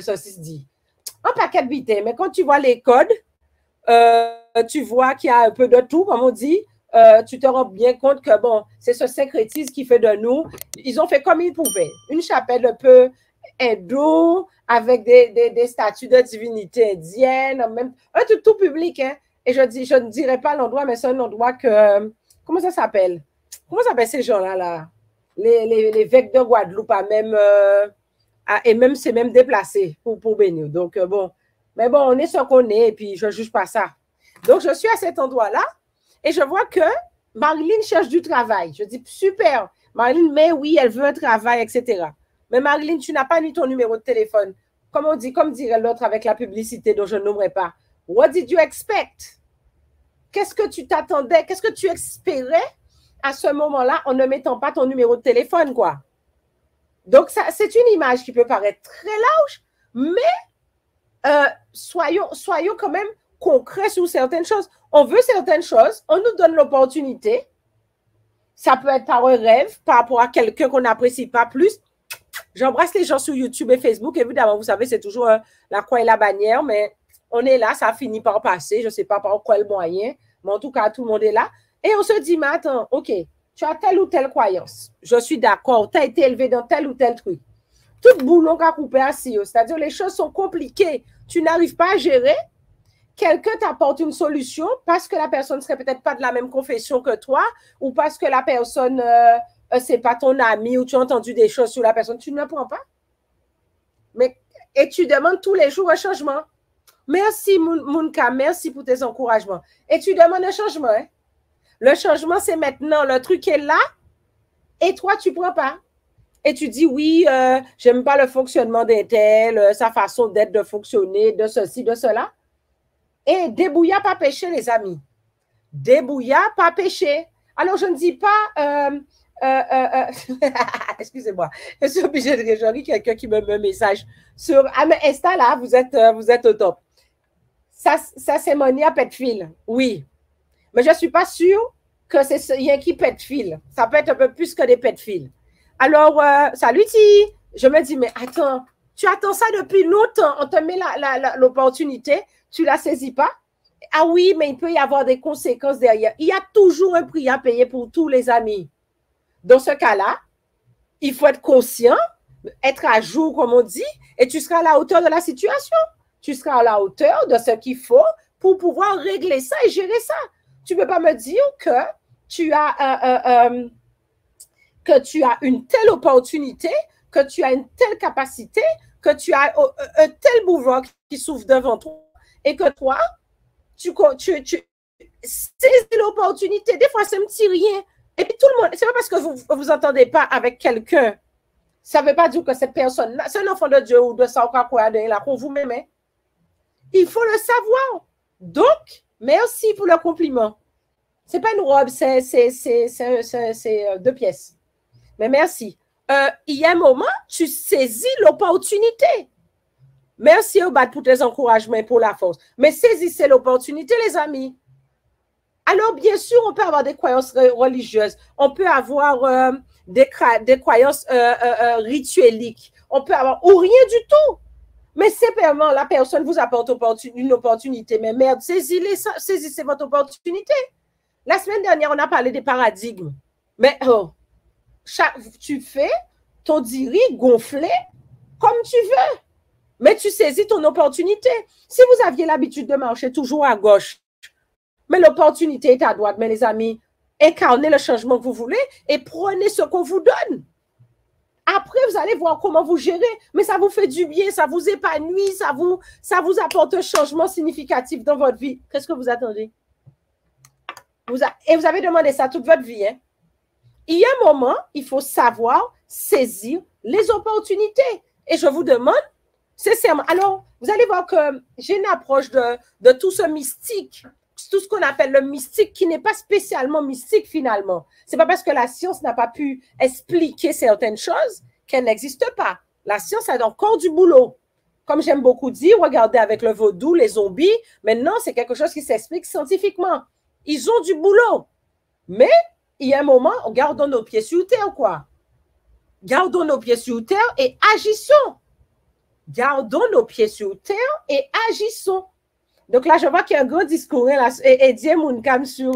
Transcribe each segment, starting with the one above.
ceci se dit. Un paquet de bitins, mais quand tu vois les codes, tu vois qu'il y a un peu de tout, comme on dit. Tu te rends bien compte que, bon, c'est ce syncrétisme qui fait de nous. Ils ont fait comme ils pouvaient. Une chapelle un peu hindoue, avec des statues de divinité indienne, même, un tout public. Hein. Et je ne dirais pas l'endroit, mais c'est un endroit que. Comment ça s'appelle? Comment s'appellent ces gens-là, là? Les évêques de Guadeloupe, même, et même, c'est même déplacé pour bénir. Donc, bon. Mais bon, on est ce qu'on est, et puis je ne juge pas ça. Donc, je suis à cet endroit-là, et je vois que Marilyn cherche du travail. Je dis, super, Marilyn, mais oui, elle veut un travail, etc. Mais Marilyn, tu n'as pas mis ton numéro de téléphone. Comme on dit, comme dirait l'autre avec la publicité dont je ne nommerai pas. What did you expect? Qu'est-ce que tu t'attendais? Qu'est-ce que tu espérais à ce moment-là en ne mettant pas ton numéro de téléphone, quoi? Donc, c'est une image qui peut paraître très large, mais soyons quand même concrets sur certaines choses. On veut certaines choses, on nous donne l'opportunité. Ça peut être par un rêve, par rapport à quelqu'un qu'on n'apprécie pas plus. J'embrasse les gens sur YouTube et Facebook. Évidemment, vous savez, c'est toujours la croix et la bannière, mais on est là, ça finit par passer. Je ne sais pas par quel moyen, mais en tout cas, tout le monde est là. Et on se dit, mais attends, OK, tu as telle ou telle croyance. Je suis d'accord, tu as été élevé dans tel ou tel truc. Tout boulot qu'a coupé assis, c'est-à-dire les choses sont compliquées. Tu n'arrives pas à gérer. Quelqu'un t'apporte une solution parce que la personne ne serait peut-être pas de la même confession que toi ou parce que la personne, c'est pas ton ami ou tu as entendu des choses sur la personne. Tu ne le prends pas. Et tu demandes tous les jours un changement. Merci, Mounka, merci pour tes encouragements. Et tu demandes un changement. Hein? Le changement, c'est maintenant. Le truc est là et toi, tu ne prends pas. Et tu dis, oui, j'aime pas le fonctionnement d'un tel, sa façon d'être, de fonctionner, de ceci, de cela. Et débrouillard, pas péché, les amis. Débrouillard, pas péché. Alors, je ne dis pas... excusez-moi, je suis obligée de réjouir quelqu'un qui me met un message sur Insta, là, vous êtes au top. Ça c'est Monia Petfil. Oui. Mais je ne suis pas sûre que c'est rien qui pète fil. Ça peut être un peu plus que des pète fil. Alors, salut Ti. Je me dis, mais attends, tu attends ça depuis longtemps. On te met l'opportunité, tu ne la saisis pas. Ah oui, mais il peut y avoir des conséquences derrière. Il y a toujours un prix à payer pour tous les amis. Dans ce cas-là, il faut être conscient, être à jour, comme on dit, et tu seras à la hauteur de la situation. Tu seras à la hauteur de ce qu'il faut pour pouvoir régler ça et gérer ça. Tu ne peux pas me dire que tu as une telle opportunité, que tu as une telle capacité, que tu as un tel pouvoir qui s'ouvre devant toi et que toi, tu saisis l'opportunité. Des fois, c'est un petit rien. Et puis tout le monde, c'est pas parce que vous n'entendez pas avec quelqu'un, ça ne veut pas dire que cette personne, c'est un enfant de Dieu ou de ça ou quoi, là, qu'on vous met. Il faut le savoir. Donc, merci pour le compliment. Ce n'est pas une robe, c'est 2 pièces. Mais merci. Il y a un moment, tu saisis l'opportunité. Merci au BAD pour tes encouragements et pour la force. Mais saisissez l'opportunité, les amis. Alors, bien sûr, on peut avoir des croyances religieuses. On peut avoir des croyances ritueliques. On peut avoir ou rien du tout. Mais simplement, la personne vous apporte une opportunité. Mais merde, saisissez votre opportunité. La semaine dernière, on a parlé des paradigmes. Mais tu fais ton diri gonflé comme tu veux. Mais tu saisis ton opportunité. Si vous aviez l'habitude de marcher toujours à gauche, mais l'opportunité est à droite, mais les amis, incarnez le changement que vous voulez et prenez ce qu'on vous donne. Après, vous allez voir comment vous gérez, mais ça vous fait du bien, ça vous épanouit, ça vous apporte un changement significatif dans votre vie. Qu'est-ce que vous attendez? Et vous avez demandé ça toute votre vie. Hein? Il y a un moment, il faut savoir saisir les opportunités. Et je vous demande, sincèrement, alors, vous allez voir que j'ai une approche de tout ce mystique, tout ce qu'on appelle le mystique, qui n'est pas spécialement mystique finalement. Ce n'est pas parce que la science n'a pas pu expliquer certaines choses qu'elles n'existent pas. La science a encore du boulot. Comme j'aime beaucoup dire, regardez avec le vaudou, les zombies, maintenant c'est quelque chose qui s'explique scientifiquement. Ils ont du boulot. Mais il y a un moment, gardons nos pieds sur terre, quoi. Gardons nos pieds sur terre et agissons. gardons nos pieds sur terre et agissons. Donc là, je vois qu'il y a un gros discours là, et Dieu Mounkam sur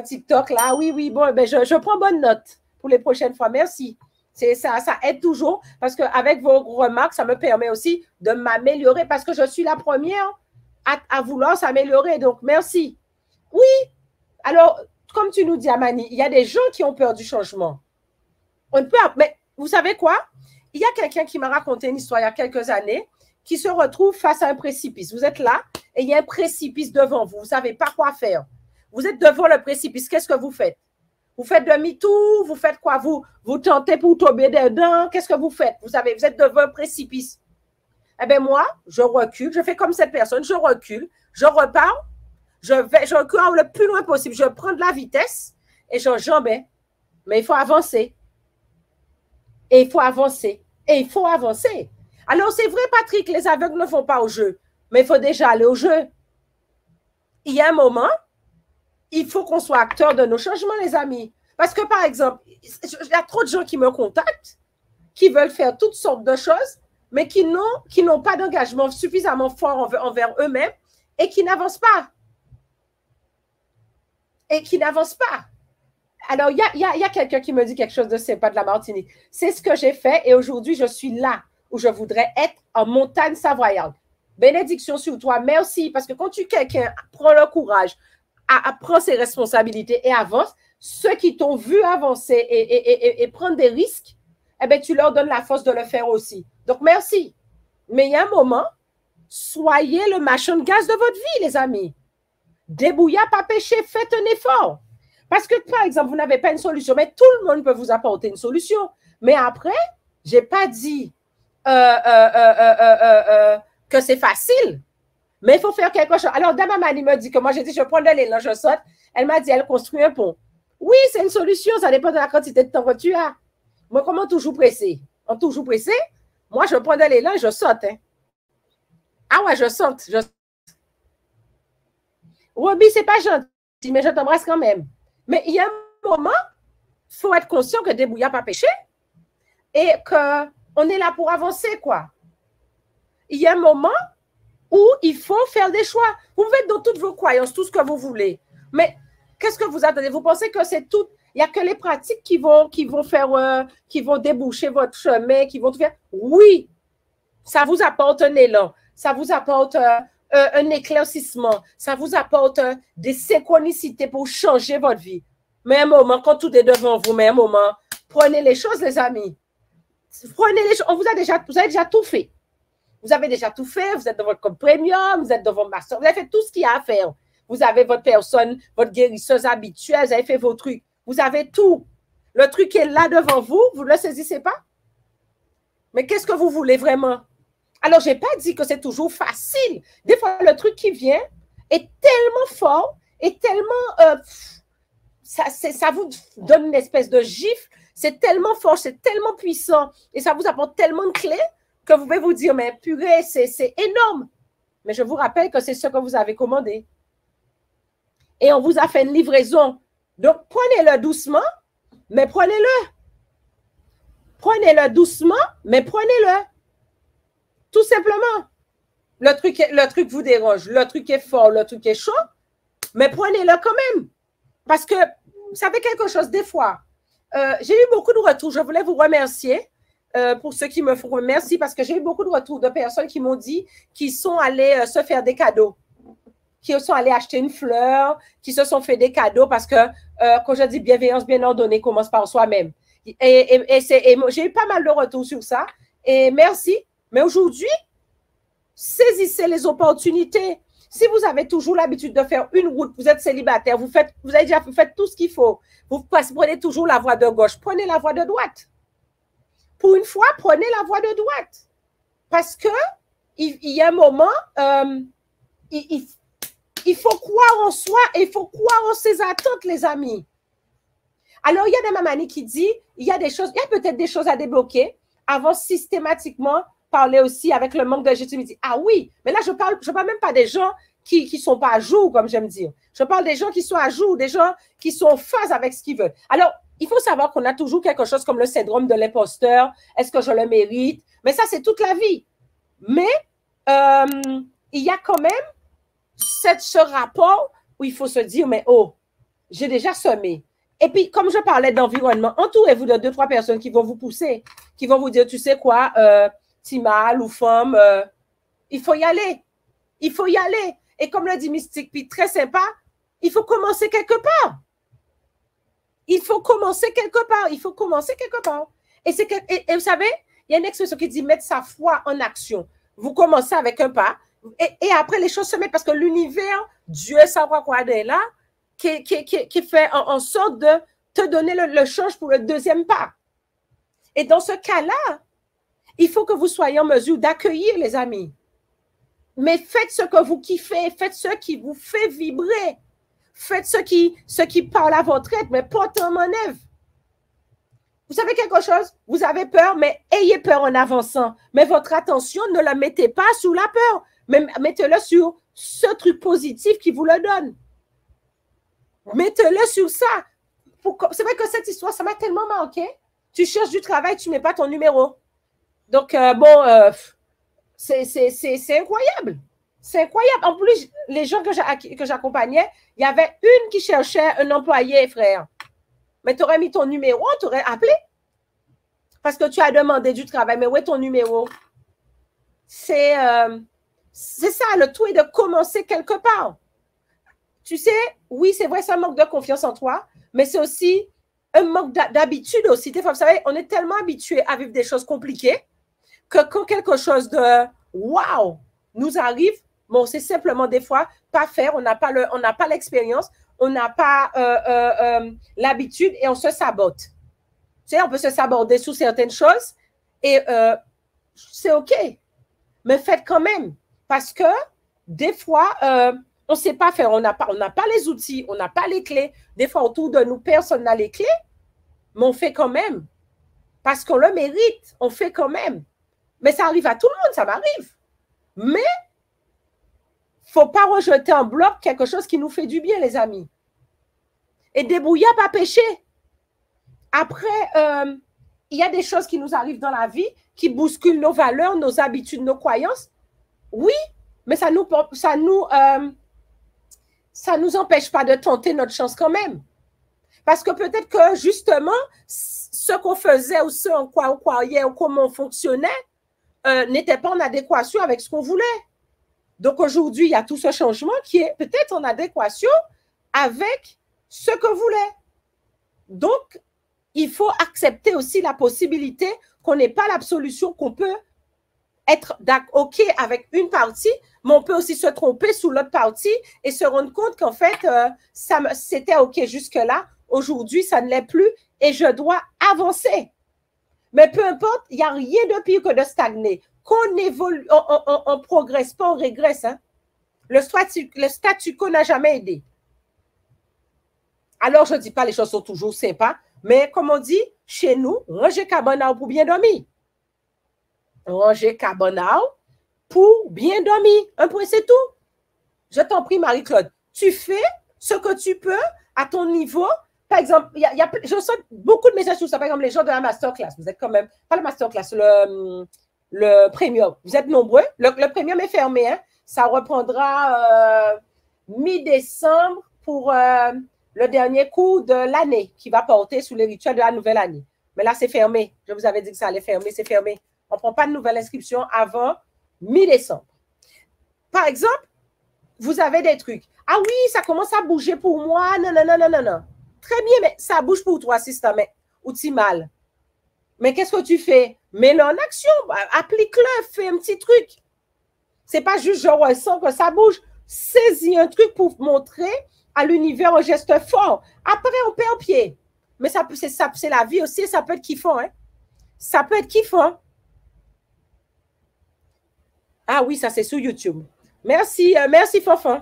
TikTok. Là, oui, bon, ben je prends bonne note pour les prochaines fois. Merci. Ça aide toujours parce qu'avec vos remarques, ça me permet aussi de m'améliorer parce que je suis la première à vouloir s'améliorer. Donc, merci. Oui, alors, comme tu nous dis, Amani, il y a des gens qui ont peur du changement. On peut, mais vous savez quoi? Il y a quelqu'un qui m'a raconté une histoire il y a quelques années qui se retrouve face à un précipice. Vous êtes là et il y a un précipice devant vous. Vous ne savez pas quoi faire. Vous êtes devant le précipice. Qu'est-ce que vous faites? Vous faites demi-tour? Vous faites quoi? Vous tentez pour tomber dedans? Qu'est-ce que vous faites? Vous êtes devant un précipice. Eh bien, moi, je recule. Je fais comme cette personne. Je recule. Je repars. Je recule le plus loin possible. Je prends de la vitesse et j'enjambe. Mais il faut avancer. Et il faut avancer. Et il faut avancer. Alors, c'est vrai, Patrick, les aveugles ne vont pas au jeu. Mais il faut déjà aller au jeu. Il y a un moment, il faut qu'on soit acteur de nos changements, les amis. Parce que, par exemple, il y a trop de gens qui me contactent, qui veulent faire toutes sortes de choses, mais qui n'ont pas d'engagement suffisamment fort envers eux-mêmes et qui n'avancent pas. Alors, il y a quelqu'un qui me dit quelque chose de sympa de la Martinique. C'est ce que j'ai fait et aujourd'hui, je suis là où je voudrais être en montagne savoyarde. Bénédiction sur toi. Merci. Parce que quand quelqu'un prend le courage, prend ses responsabilités et avance, ceux qui t'ont vu avancer et prendre des risques, eh bien, tu leur donnes la force de le faire aussi. Donc, merci. Mais il y a un moment, soyez le machin de gaz de votre vie, les amis. Débrouillez, pas péché, faites un effort. Parce que, par exemple, vous n'avez pas une solution, mais tout le monde peut vous apporter une solution. Mais après, je n'ai pas dit que c'est facile, mais il faut faire quelque chose. Alors, Dama Mani me dit que moi, j'ai dit, je prends de l'élan, je saute. Elle m'a dit, elle construit un pont. Oui, c'est une solution, ça dépend de la quantité de temps que tu as. Moi, comment toujours pressé? En toujours pressé, moi, je prends de l'élan et je saute. Hein. Ah ouais, je saute. Roby, c'est pas gentil, mais je t'embrasse quand même. Mais il y a un moment, il faut être conscient que débrouillard pas péché et qu'on est là pour avancer, quoi. Il y a un moment où il faut faire des choix. Vous pouvez être dans toutes vos croyances, tout ce que vous voulez. Mais qu'est-ce que vous attendez? Vous pensez que c'est tout? Il n'y a que les pratiques qui vont déboucher votre chemin, qui vont tout faire. Oui, ça vous apporte un élan, ça vous apporte un éclaircissement, ça vous apporte des synchronicités pour changer votre vie. Mais un moment, quand tout est devant vous, mais un moment, prenez les choses, les amis. Prenez les choses. Vous avez déjà tout fait. Vous avez déjà tout fait. Vous êtes dans votre code premium, vous êtes dans votre master. Vous avez fait tout ce qu'il y a à faire. Vous avez votre personne, votre guérisseuse habituelle, vous avez fait vos trucs. Vous avez tout. Le truc est là devant vous, vous ne le saisissez pas. Mais qu'est-ce que vous voulez vraiment? Alors, je n'ai pas dit que c'est toujours facile. Des fois, le truc qui vient est tellement fort, est tellement... ça vous donne une espèce de gifle. C'est tellement fort, c'est tellement puissant et ça vous apporte tellement de clés que vous pouvez vous dire, mais purée, c'est énorme. Mais je vous rappelle que c'est ce que vous avez commandé. Et on vous a fait une livraison. Donc, prenez-le doucement, mais prenez-le. Prenez-le doucement, mais prenez-le. Tout simplement. Le truc vous dérange, le truc est fort, le truc est chaud, mais prenez-le quand même. Parce que, vous savez quelque chose, des fois, j'ai eu beaucoup de retours. Je voulais vous remercier pour ceux qui me font remercier parce que j'ai eu beaucoup de retours de personnes qui m'ont dit qu'ils sont allés se faire des cadeaux, qui sont allés acheter une fleur, qui se sont fait des cadeaux parce que, quand je dis bienveillance bien ordonnée, commence par soi-même. Et j'ai eu pas mal de retours sur ça. Et merci. Mais aujourd'hui, saisissez les opportunités. Si vous avez toujours l'habitude de faire une route, vous êtes célibataire, vous faites tout ce qu'il faut. Vous prenez toujours la voie de gauche, prenez la voie de droite. Pour une fois, prenez la voie de droite. Parce que il y a un moment, il faut croire en soi et il faut croire en ses attentes, les amis. Alors, il y a des mamani qui dit, il y a peut-être des choses à débloquer avant systématiquement parler aussi avec le manque de légitimité. Ah oui, mais là, je parle même pas des gens qui ne sont pas à jour, comme j'aime dire. Je parle des gens qui sont à jour, des gens qui sont en phase avec ce qu'ils veulent. Alors, il faut savoir qu'on a toujours quelque chose comme le syndrome de l'imposteur. Est-ce que je le mérite? Mais ça, c'est toute la vie. Mais il y a quand même ce rapport où il faut se dire, mais oh, j'ai déjà semé. Et puis, comme je parlais d'environnement, entourez-vous de 2-3 personnes qui vont vous pousser, qui vont vous dire, tu sais quoi, Timal ou femme, il faut y aller. Il faut y aller. Et comme le dit Mystique, puis très sympa, il faut commencer quelque part. Il faut commencer quelque part. Il faut commencer quelque part. Et vous savez, il y a une expression qui dit mettre sa foi en action. Vous commencez avec un pas et après les choses se mettent parce que l'univers, Dieu, savoir quoi est là, qui fait en sorte de te donner le change pour le deuxième pas. Et dans ce cas-là, il faut que vous soyez en mesure d'accueillir les amis. Mais faites ce que vous kiffez, faites ce qui vous fait vibrer. Faites ce qui parle à votre être, mais pas en manœuvre. Vous savez quelque chose? Vous avez peur, mais ayez peur en avançant. Mais votre attention, ne la mettez pas sous la peur, mais mettez-le sur ce truc positif qui vous le donne. Mettez-le sur ça. C'est vrai que cette histoire, ça m'a tellement manqué. Tu cherches du travail, tu ne mets pas ton numéro. Donc, c'est incroyable. C'est incroyable. En plus, les gens que j'accompagnais, il y avait une qui cherchait un employé, frère. Mais tu aurais mis ton numéro, tu aurais appelé. Parce que tu as demandé du travail. Mais où est ton numéro? C'est ça, le tout est de commencer quelque part. Tu sais, oui, c'est vrai, ça manque de confiance en toi, mais c'est aussi un manque d'habitude aussi. Des fois, vous savez, on est tellement habitué à vivre des choses compliquées que quand quelque chose de wow nous arrive, bon, c'est simplement des fois pas faire, on n'a pas l'expérience, on n'a pas l'habitude et on se sabote. Tu sais, on peut se saborder sous certaines choses et c'est OK. Mais faites quand même parce que des fois, on ne sait pas faire, on n'a pas les outils, on n'a pas les clés. Des fois, autour de nous, personne n'a les clés, mais on fait quand même. Parce qu'on le mérite, on fait quand même. Mais ça arrive à tout le monde, ça m'arrive. Mais il ne faut pas rejeter en bloc quelque chose qui nous fait du bien, les amis. Et débrouillard, pas pécher. Après, il y a des choses qui nous arrivent dans la vie, qui bousculent nos valeurs, nos habitudes, nos croyances. Oui, mais ça nous empêche pas de tenter notre chance quand même. Parce que peut-être que justement, ce qu'on faisait ou ce en quoi on croyait ou comment on fonctionnait n'était pas en adéquation avec ce qu'on voulait. Donc aujourd'hui, il y a tout ce changement qui est peut-être en adéquation avec ce que voulait. Donc, il faut accepter aussi la possibilité qu'on n'ait pas l'absolution, qu'on peut être OK avec une partie, mais on peut aussi se tromper sous l'autre partie et se rendre compte qu'en fait, c'était OK jusque-là. Aujourd'hui, ça ne l'est plus et je dois avancer. Mais peu importe, il n'y a rien de pire que de stagner. Qu'on évolue, on ne progresse pas, on régresse. Hein? Le statu quo n'a jamais aidé. Alors, je ne dis pas les choses sont toujours sympas, mais comme on dit, chez nous, ranger cabana pour bien dormir. Ranger cabana pour bien dormir. Un point, c'est tout. Je t'en prie, Marie-Claude. Tu fais ce que tu peux à ton niveau. Par exemple, je reçois beaucoup de messages sur ça. Par exemple, les gens de la masterclass, vous êtes quand même, pas la masterclass, le premium. Vous êtes nombreux. Le premium est fermé. Hein? Ça reprendra mi-décembre pour le dernier cours de l'année qui va porter sur les rituels de la nouvelle année. Mais là, c'est fermé. Je vous avais dit que ça allait fermer. C'est fermé. On ne prend pas de nouvelle inscription avant mi-décembre. Par exemple, vous avez des trucs. Ah oui, ça commence à bouger pour moi. Non. Très bien, mais ça bouge pour toi, sister, mais ou tu mal. Mais qu'est-ce que tu fais? Mets-le en action. Applique-le. Fais un petit truc. C'est pas juste je ressens que ça bouge. Saisis un truc pour montrer à l'univers un geste fort. Après, on perd pied. Mais c'est la vie aussi, ça peut être kiffant. Hein? Ça peut être kiffant. Ah oui, ça c'est sur YouTube. Merci, merci Fanfan.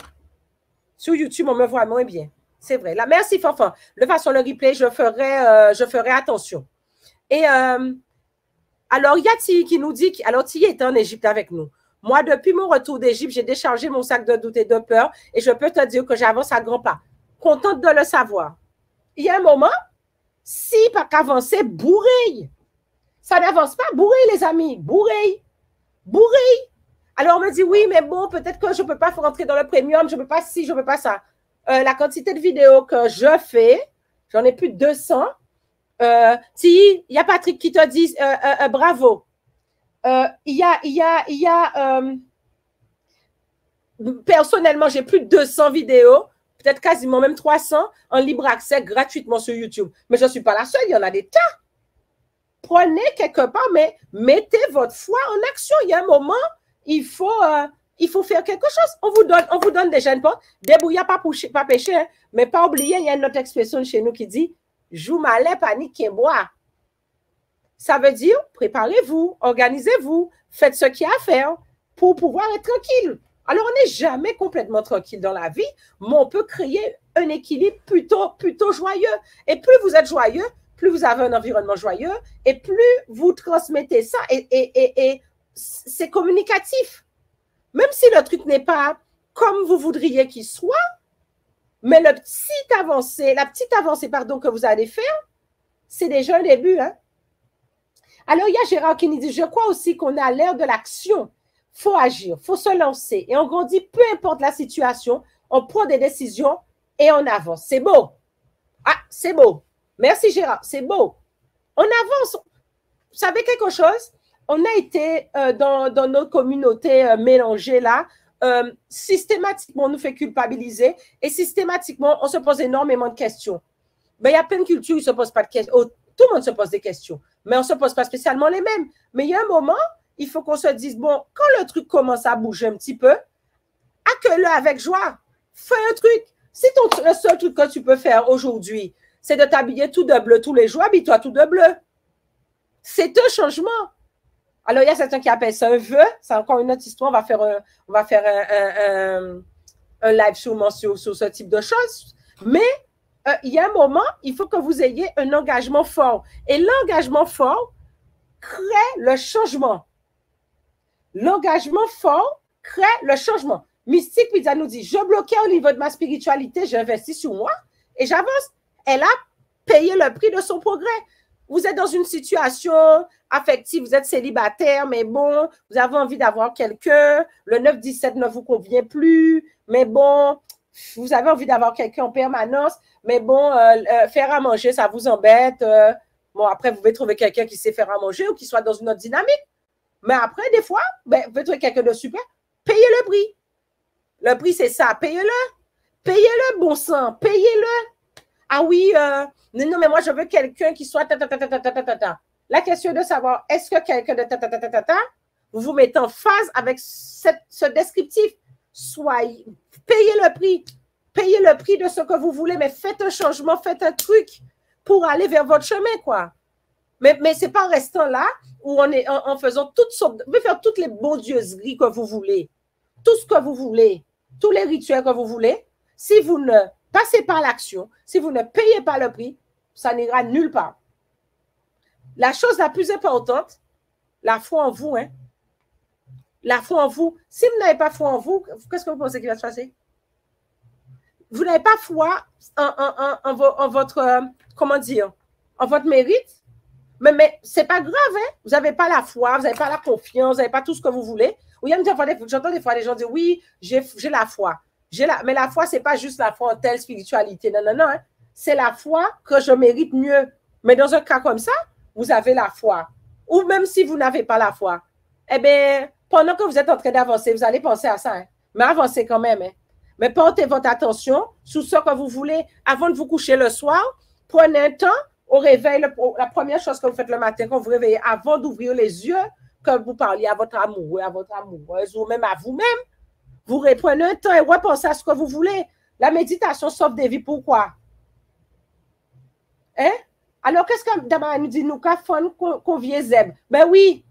Sur YouTube, on me voit moins bien. C'est vrai. Là, merci Fanfan. De toute façon, le replay, je ferai attention. Et alors, il y a Ti qui nous dit, alors Ti est en Égypte avec nous. Moi, depuis mon retour d'Égypte, j'ai déchargé mon sac de doute et de peur et je peux te dire que j'avance à grands pas. Contente de le savoir. Il y a un moment, Si pas qu'avancer, bourré. Ça n'avance pas, bourré, les amis, bourré. Bourré. Alors, on me dit, oui, mais bon, peut-être que je ne peux pas rentrer dans le premium, je ne peux pas ci, je ne peux pas ça. La quantité de vidéos que je fais, j'en ai plus de 200. Si, il y a Patrick qui te dit bravo. Personnellement, j'ai plus de 200 vidéos, peut-être quasiment même 300 en libre accès gratuitement sur YouTube. Mais je ne suis pas la seule, il y en a des tas. Prenez quelque part, mais mettez votre foi en action. Il y a un moment, il faut faire quelque chose. On vous donne déjà une porte. Débrouillez pas péché, hein, mais pas oublier, il y a une autre expression chez nous qui dit « Joue malais, panique, qui boit ». Ça veut dire, préparez-vous, organisez-vous, faites ce qu'il y a à faire pour pouvoir être tranquille. Alors, on n'est jamais complètement tranquille dans la vie, mais on peut créer un équilibre plutôt joyeux. Et plus vous êtes joyeux, plus vous avez un environnement joyeux, et plus vous transmettez ça, et c'est communicatif. Même si le truc n'est pas comme vous voudriez qu'il soit, mais la petite avancée, que vous allez faire, c'est déjà un début, hein? Alors, il y a Gérard qui nous dit, je crois aussi qu'on a l'ère de l'action. Il faut agir, il faut se lancer. Et on grandit, peu importe la situation, on prend des décisions et on avance. C'est beau. Ah, c'est beau. Merci Gérard, c'est beau. On avance. Vous savez quelque chose? On a été dans notre communauté mélangée là, systématiquement, on nous fait culpabiliser et systématiquement, on se pose énormément de questions. Ben, il y a plein de cultures où ils ne se posent pas de questions. Oh, tout le monde se pose des questions, mais on ne se pose pas spécialement les mêmes. Mais il y a un moment, il faut qu'on se dise, bon, quand le truc commence à bouger un petit peu, accueille-le avec joie. Fais un truc. Si le seul truc que tu peux faire aujourd'hui, c'est de t'habiller tout de bleu tous les jours, habille-toi tout de bleu. C'est un changement. Alors, il y a certains qui appellent ça un vœu. C'est encore une autre histoire. On va faire un live sûrement sur ce type de choses. Mais il y a un moment, il faut que vous ayez un engagement fort. Et l'engagement fort crée le changement. L'engagement fort crée le changement. Mystique Pizza nous dit, je bloquais au niveau de ma spiritualité, j'investis sur moi et j'avance. Elle a payé le prix de son progrès. Vous êtes dans une situation affective, vous êtes célibataire, mais bon, vous avez envie d'avoir quelqu'un, le 9-17 ne vous convient plus, mais bon, vous avez envie d'avoir quelqu'un en permanence, mais bon, faire à manger, ça vous embête. Bon, après, vous pouvez trouver quelqu'un qui sait faire à manger ou qui soit dans une autre dynamique. Mais après, des fois, ben, vous pouvez trouver quelqu'un de super, payez le prix. Le prix, c'est ça, payez-le. Payez-le, bon sang, payez-le. Ah oui, non, mais moi, je veux quelqu'un qui soit La question est de savoir, est-ce que quelqu'un de vous vous mettez en phase avec ce descriptif? Soyez, payez le prix de ce que vous voulez, mais faites un changement, faites un truc pour aller vers votre chemin, quoi. Mais ce n'est pas en restant là où en faisant toutes sortes, vous pouvez faire toutes les bondieuseries que vous voulez, tout ce que vous voulez, tous les rituels que vous voulez. Si vous ne passez pas l'action, si vous ne payez pas le prix, ça n'ira nulle part. La chose la plus importante, la foi en vous, hein. La foi en vous. Si vous n'avez pas foi en vous, qu'est-ce que vous pensez qu'il va se passer? Vous n'avez pas foi en votre, comment dire, en votre mérite. Mais ce n'est pas grave, hein? Vous n'avez pas la foi, vous n'avez pas la confiance, vous n'avez pas tout ce que vous voulez. J'entends des fois les gens dire, oui, j'ai la foi. Mais la foi, ce n'est pas juste la foi en telle spiritualité. Non, non, non. Hein? C'est la foi que je mérite mieux. Mais dans un cas comme ça, vous avez la foi. Ou même si vous n'avez pas la foi, eh bien, pendant que vous êtes en train d'avancer, vous allez penser à ça. Hein? Mais avancez quand même. Hein? Mais portez votre attention sur ce que vous voulez. Avant de vous coucher le soir, prenez un temps au réveil. La première chose que vous faites le matin quand vous vous réveillez, avant d'ouvrir les yeux, que vous parliez à votre amoureux, à votre amoureuse ou même à vous-même, vous reprenez un temps et repensez à ce que vous voulez. La méditation sauve des vies. Pourquoi? Hein? Alors, qu'est-ce que Dama nous dit? Nous avons convié Zeb. Ben oui.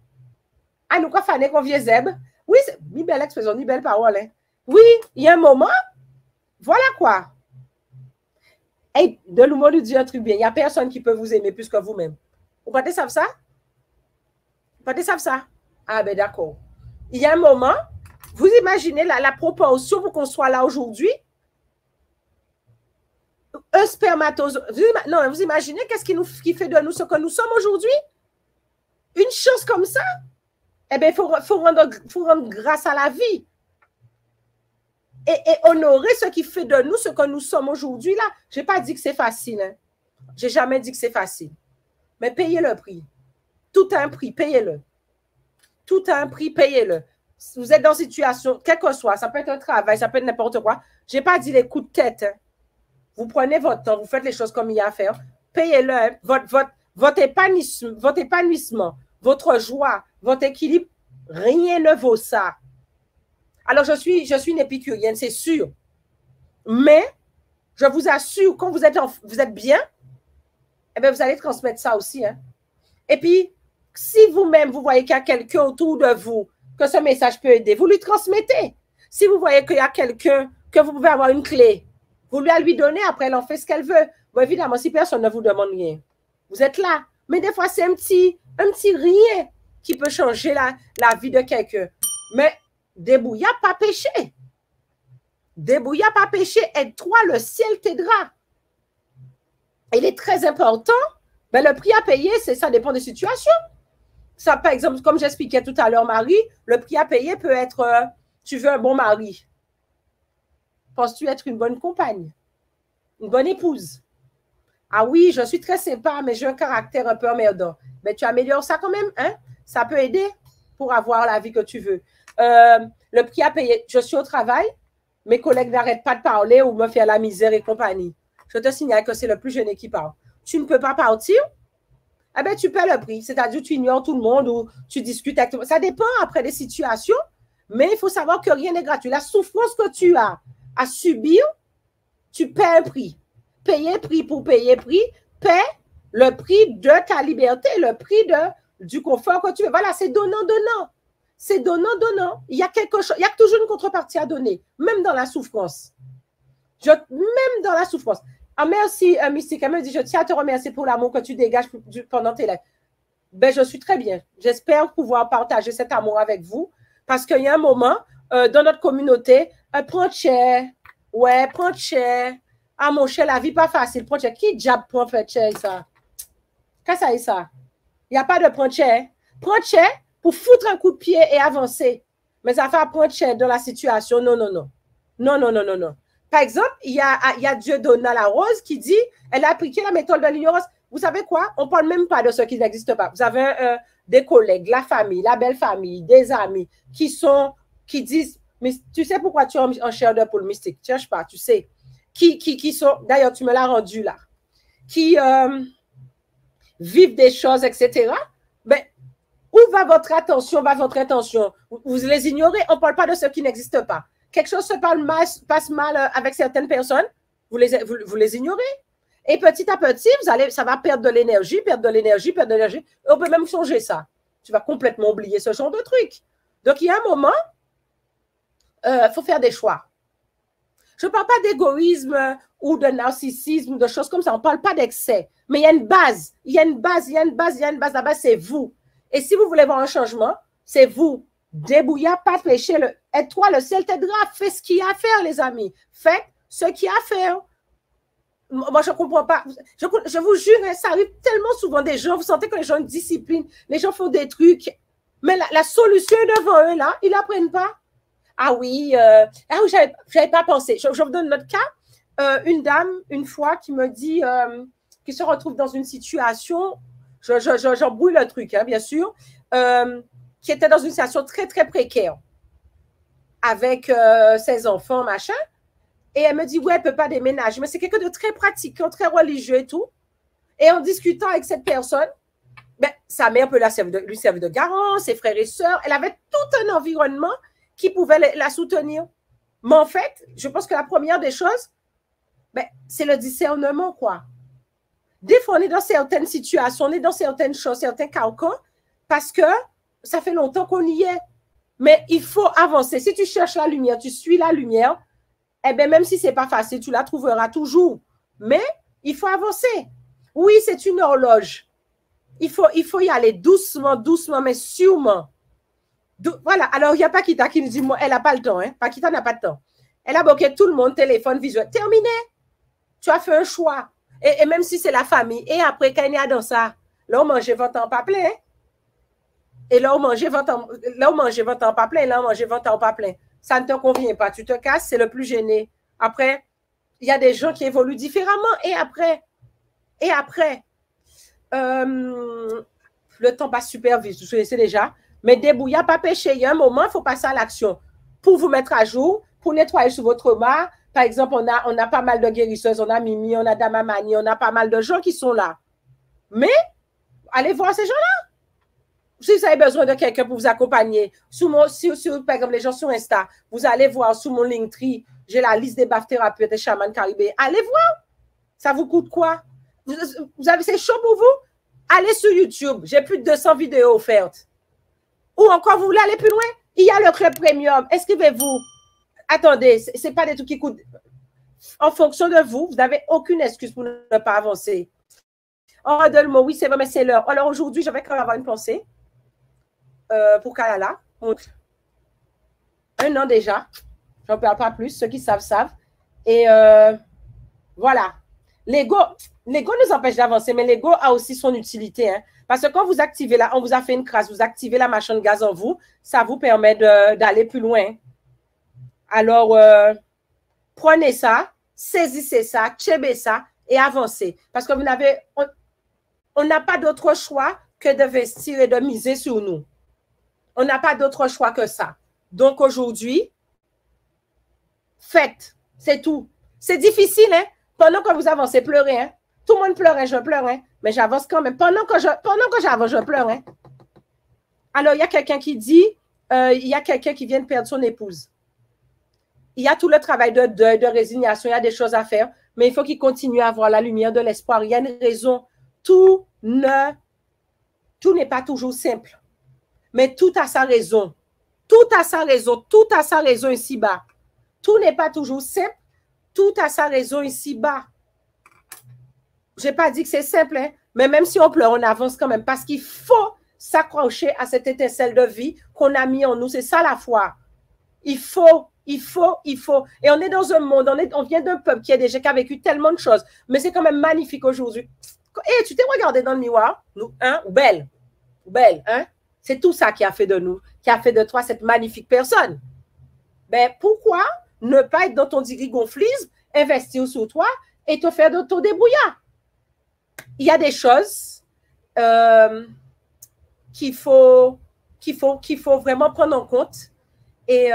Ah, nous avons convié Zeb. Oui, c'est une belle expression, une belle parole. Hein? Oui, il y a un moment. Voilà quoi. Hey, de l'humour nous dit un truc bien. Il n'y a personne qui peut vous aimer plus que vous-même. Vous partez savent ça? Vous partez savent ça? Ah, ben d'accord. Il y a un moment, vous imaginez la proportion pour qu'on soit là aujourd'hui. un spermatozoïde. Non, vous imaginez qu'est-ce qui fait de nous ce que nous sommes aujourd'hui? Une chose comme ça? Eh bien, il faut rendre grâce à la vie. Et honorer ce qui fait de nous ce que nous sommes aujourd'hui là. Je n'ai pas dit que c'est facile. Hein. Je n'ai jamais dit que c'est facile. Mais payez le prix. Tout a un prix, payez-le. Tout a un prix, payez-le. Si vous êtes dans une situation, quel que soit, ça peut être un travail, ça peut être n'importe quoi. Je n'ai pas dit les coups de tête. Hein. Vous prenez votre temps, vous faites les choses comme il y a à faire. Payez-le. Hein. Votre épanouissement, votre joie, votre équilibre, rien ne vaut ça. Alors, je suis une épicurienne, c'est sûr. Mais, je vous assure, quand vous êtes bien, eh bien, vous allez transmettre ça aussi. Hein. Et puis, si vous-même, vous voyez qu'il y a quelqu'un autour de vous, que ce message peut aider, vous lui transmettez. Si vous voyez qu'il y a quelqu'un, que vous pouvez avoir une clé, vous lui donnez, après, elle en fait ce qu'elle veut. Bon, évidemment, si personne ne vous demande rien, vous êtes là. Mais des fois, c'est un petit rien qui peut changer la vie de quelqu'un. Mais, débrouilla pas péché. Débrouilla pas péché. Aide-toi, le ciel t'aidera. Il est très important. Ben, le prix à payer, ça dépend des situations. Ça, par exemple, comme j'expliquais tout à l'heure, Marie, le prix à payer peut être, tu veux un bon mari. Penses-tu être une bonne compagne? Une bonne épouse? Ah oui, je suis très sympa, mais j'ai un caractère un peu emmerdant. Mais tu améliores ça quand même, hein? Ça peut aider pour avoir la vie que tu veux. Le prix à payer, je suis au travail, mes collègues n'arrêtent pas de parler ou me faire la misère et compagnie. Je te signale que c'est le plus jeune qui parle. Tu ne peux pas partir? Eh bien, tu paies le prix. C'est-à-dire, tu ignores tout le monde ou tu discutes avec tout le monde. Ça dépend après des situations, mais il faut savoir que rien n'est gratuit. La souffrance que tu as à subir, tu paies un prix. Payer prix pour payer prix, paie le prix de ta liberté, le prix du confort que tu veux. Voilà, c'est donnant-donnant. C'est donnant-donnant. Il y a quelque chose, il y a toujours une contrepartie à donner, même dans la souffrance. Même dans la souffrance. Ah, merci, Mystique. Elle me dit, je tiens à te remercier pour l'amour que tu dégages pendant tes lives. Ben, je suis très bien. J'espère pouvoir partager cet amour avec vous parce qu'il y a un moment dans notre communauté, prends cher. Ouais, prends cher. Ah, mon cher, la vie pas facile. Prends cher. Qui diable prend fait cher, ça? Qu'est-ce que ça est, ça? Il n'y a pas de prendre cher. Prendre cher pour foutre un coup de pied et avancer. Mais ça fait prendre cher dans la situation. Non, non, non. Non, non, non, non, non. Par exemple, il y a Dieudonna la Rose qui dit, elle a appliqué la méthode de l'ignorance. Vous savez quoi? On ne parle même pas de ce qui n'existe pas. Vous avez des collègues, la famille, la belle famille, des amis qui disent, mais tu sais pourquoi tu es en chair de poule mystique? Cherche pas, tu sais. Qui sont, d'ailleurs, tu me l'as rendu là, qui vivent des choses, etc. Ben, où va votre attention? Vous les ignorez. On ne parle pas de ce qui n'existe pas. Quelque chose passe mal avec certaines personnes, vous les ignorez. Et petit à petit, ça va perdre de l'énergie. On peut même changer ça. Tu vas complètement oublier ce genre de truc. Donc, il y a un moment, il faut faire des choix. Je ne parle pas d'égoïsme ou de narcissisme, de choses comme ça. On ne parle pas d'excès. Mais il y a une base. La base, c'est vous. Et si vous voulez voir un changement, c'est vous. Débrouillard, pas de péché. Aide-toi, le ciel t'aidera. Fais ce qu'il y a à faire, les amis. Faites ce qu'il y a à faire. Moi, je ne comprends pas. Je vous jure, ça arrive tellement souvent des gens. Vous sentez que les gens ont une discipline. Les gens font des trucs. Mais la solution est devant eux, là. Ils ne l'apprennent pas. Ah oui, j'avais pas pensé. Je vous donne notre cas. Une dame, une fois, qui me dit, qui se retrouve dans une situation, j'en brouille le truc, hein, bien sûr, qui était dans une situation très, très précaire avec ses enfants, machin. Et elle me dit, ouais, elle ne peut pas déménager. Mais c'est quelqu'un de très pratiquant, très religieux et tout. Et en discutant avec cette personne, ben, sa mère peut lui servir de garant, ses frères et sœurs. Elle avait tout un environnement qui pouvait la soutenir. Mais en fait, je pense que la première des choses, ben, c'est le discernement, quoi. Des fois, on est dans certaines situations, on est dans certaines choses, certains carcans, parce que ça fait longtemps qu'on y est. Mais il faut avancer. Si tu cherches la lumière, tu suis la lumière, eh bien, même si ce n'est pas facile, tu la trouveras toujours. Mais il faut avancer. Oui, c'est une horloge. Il faut y aller doucement, mais sûrement. Voilà. Alors, il y a Paquita qui nous dit, moi, elle n'a pas le temps. Hein. Paquita n'a pas de temps. Elle a bloqué tout le monde, téléphone, visuel. Terminé. tu as fait un choix. Et même si c'est la famille. Et après, quand il y a dans ça, là, on mange votre temps pas plein. Et là, on mange votre temps pas plein. Là, on mange votre temps pas plein. Ça ne te convient pas. Tu te casses, c'est le plus gêné. Après, il y a des gens qui évoluent différemment. Et après, le temps passe super vite, vous connaissez déjà. Mais débrouillez, pas péché. Il y a un moment, il faut passer à l'action. Pour vous mettre à jour, pour nettoyer sur votre mât. Par exemple, on a pas mal de guérisseuses, on a Mimi, on a Damamani, on a pas mal de gens qui sont là. Mais, allez voir ces gens-là. Si vous avez besoin de quelqu'un pour vous accompagner, par exemple, les gens sur Insta, vous allez voir sous mon Linktree, j'ai la liste des baffes thérapeutes et chamans caribéens. Allez voir. Ça vous coûte quoi? C'est chaud pour vous? Allez sur YouTube. J'ai plus de 200 vidéos offertes. Ou encore, vous voulez aller plus loin? Il y a le club premium. Inscrivez-vous. Attendez, ce n'est pas des trucs qui coûtent. En fonction de vous, vous n'avez aucune excuse pour ne pas avancer. Oh, Delmo, oui, c'est vrai, mais c'est l'heure. Alors aujourd'hui, je vais quand même avoir une pensée pour Kalala. Un an déjà. Je n'en parle pas plus. Ceux qui savent, savent. Et voilà. L'ego nous empêche d'avancer, mais l'ego a aussi son utilité. Hein. Parce que quand vous activez là, on vous a fait une crasse, vous activez la machine de gaz en vous, ça vous permet d'aller plus loin. Alors, prenez ça, saisissez ça, tchébez ça et avancez. Parce que on n'a pas d'autre choix que d'investir et de miser sur nous. On n'a pas d'autre choix que ça. Donc, aujourd'hui, faites, c'est tout. C'est difficile, hein? Pendant que vous avancez, pleurez, hein? Tout le monde pleure, hein? Je pleure, hein? Mais j'avance quand même. Pendant que j'avance, je pleure, hein? Alors, il y a quelqu'un qui dit, il y a quelqu'un qui vient de perdre son épouse. Il y a tout le travail de deuil, de résignation, il y a des choses à faire, mais il faut qu'il continue à avoir la lumière de l'espoir. Il y a une raison. Tout n'est pas toujours simple, mais tout a sa raison. Tout a sa raison. Tout a sa raison ici-bas. Tout n'est pas toujours simple. Tout a sa raison ici-bas. Je n'ai pas dit que c'est simple, hein, mais même si on pleure, on avance quand même parce qu'il faut s'accrocher à cette étincelle de vie qu'on a mis en nous. C'est ça la foi. Il faut. Et on est dans un monde, on vient d'un peuple qui a vécu tellement de choses, mais c'est quand même magnifique aujourd'hui. Et tu t'es regardé dans le miroir, nous, hein, ou belle, hein? C'est tout ça qui a fait de nous, qui a fait de toi cette magnifique personne. Ben, pourquoi ne pas être dans ton dirigonflisme, investir sur toi et te faire de ton débrouillard? Il y a des choses qu'il faut vraiment prendre en compte. Et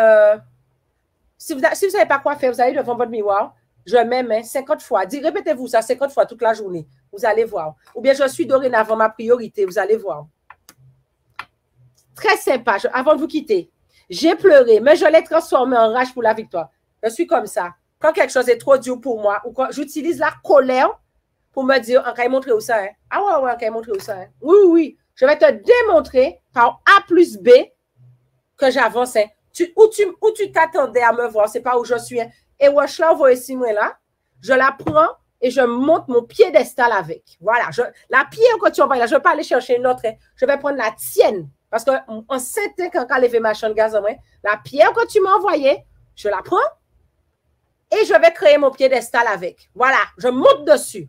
si vous ne savez pas quoi faire, vous allez devant votre miroir, je m'aime 50 fois. Répétez-vous ça 50 fois toute la journée. Vous allez voir. Ou bien je suis dorénavant ma priorité. Vous allez voir. Très sympa. Avant de vous quitter, j'ai pleuré, mais je l'ai transformé en rage pour la victoire. Je suis comme ça. Quand quelque chose est trop dur pour moi, ou quand j'utilise la colère pour me dire, on va montrer où ça. Hein? Ah ouais, on va montrer où ça. Hein? Oui. Je vais te démontrer par A plus B que j'avance. Hein? Où tu t'attendais à me voir, c'est pas où je suis. Hein? Et wesh là, on voit ici, moi là, je la prends et je monte mon piédestal avec. Voilà, la pierre que tu envoies là, je ne vais pas aller chercher une autre. Hein? Je vais prendre la tienne. Parce qu'en 7 ans, quand elle avait ma chaîne de gaz en moi, la pierre que tu m'as envoyée, je la prends et je vais créer mon piédestal avec. Voilà, je monte dessus.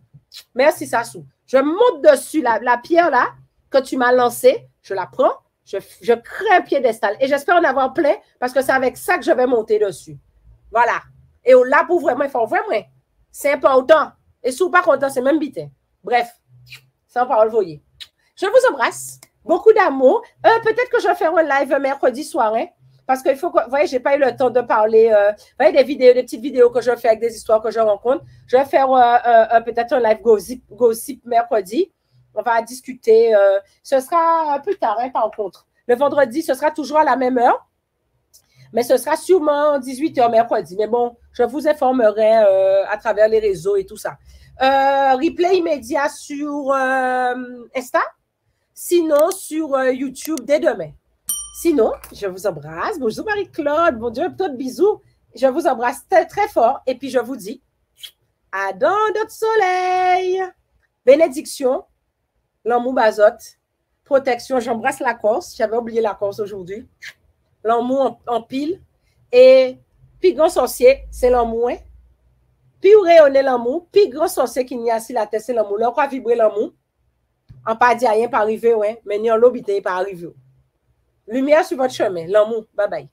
Merci, Sassou. Je monte dessus la pierre là que tu m'as lancée, je la prends. Je crée un piédestal et j'espère en avoir plein parce que c'est avec ça que je vais monter dessus. Voilà. Et là, pour vraiment, il faut vraiment. C'est important. Et si vous n'êtes pas content, c'est même bitin. Bref, sans parole, voyez. Je vous embrasse. Beaucoup d'amour. Peut-être que je vais faire un live mercredi soir. Hein, parce qu'il faut que. Vous voyez, je n'ai pas eu le temps de parler. Vous voyez, des petites vidéos que je fais avec des histoires que je rencontre. Je vais faire peut-être un live gossip mercredi. On va discuter. Ce sera plus tard, hein, par contre. Le vendredi, ce sera toujours à la même heure. Mais ce sera sûrement 18h mercredi. Mais bon, je vous informerai à travers les réseaux et tout ça. Replay immédiat sur Insta. Sinon, sur YouTube dès demain. Sinon, je vous embrasse. Bonjour Marie-Claude. Bon Dieu, tout bisous. Je vous embrasse très, très fort. Et puis, je vous dis à dans notre soleil. Bénédiction. L'amour bazote, protection, j'embrasse la Corse, j'avais oublié la Corse aujourd'hui, l'amour en pile, et Pigon sorcier, c'est l'amour, hein? Puis, vous rayonnez l'amour, puis, gros sorcier qui n'y a si la tête, c'est l'amour. Là, on va vibrer l'amour. En pas dit rien, pas arriver, ouais. Mais ni en l'obité, pas arriver. Lumière sur votre chemin, l'amour. Bye bye.